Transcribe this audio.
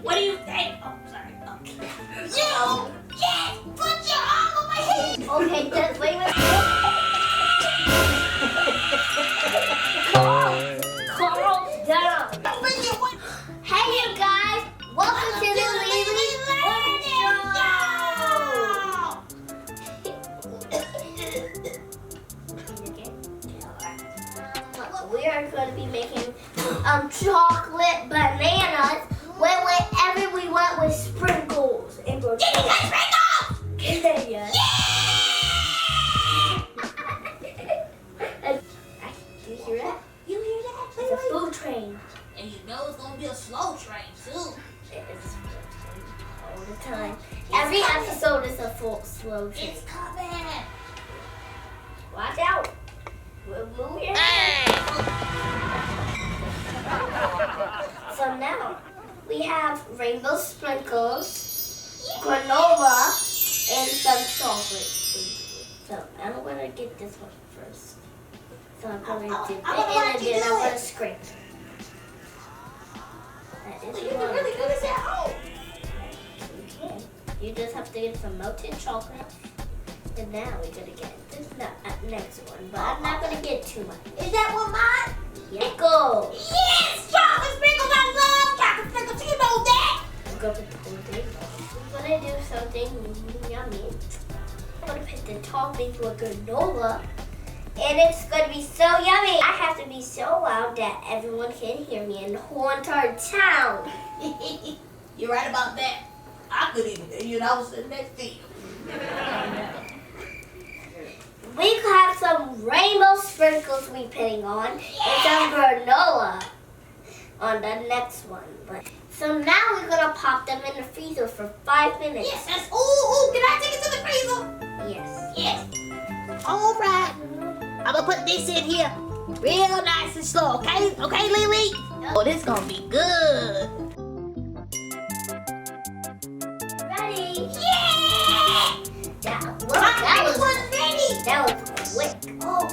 What do you think? Oh, sorry. Okay. Yes! Put your arm on my head! Okay, just wait. Calm down. Hey, you guys. Welcome to the Lily Learning Show. We are going to be making chocolate bananas with whatever we want with sprinkles. And we're Sprinkles! yeah. Do you hear that? You hear that? It's a food train. And you know it's gonna be a slow train too. It's all the time. Every episode is a full slow train. It's coming. Watch out. We'll move your head. So now we have rainbow sprinkles, granola, and some chocolate. So I'm gonna get this one first. So I'm gonna dip it in and then I'm gonna scrape it. That is You can really do this at home. You just have to get some melted chocolate. And now we're gonna get this next one, but I'm not gonna get too much. Is that one mine? Sprinkles. Yes! Chocolate sprinkles! I love chocolate sprinkles. You know that! We'll go with the whole thing. We're gonna do something yummy. I'm gonna put the toppings with granola. And it's gonna be so yummy. I have to be so loud that everyone can hear me in the whole entire town. You're right about that. I couldn't even hear you and I was sitting next to you. We have some rainbow sprinkles we putting on and some granola on the next one. So now we're gonna pop them in the freezer for 5 minutes. Yes, that's ooh, can I take it to the freezer? Yes. Yes. All right. I'm gonna put this in here real nice and slow, okay? Okay, Lily? Oh, this gonna be good. Ready? Yeah! That That was ready. was quick. Oh,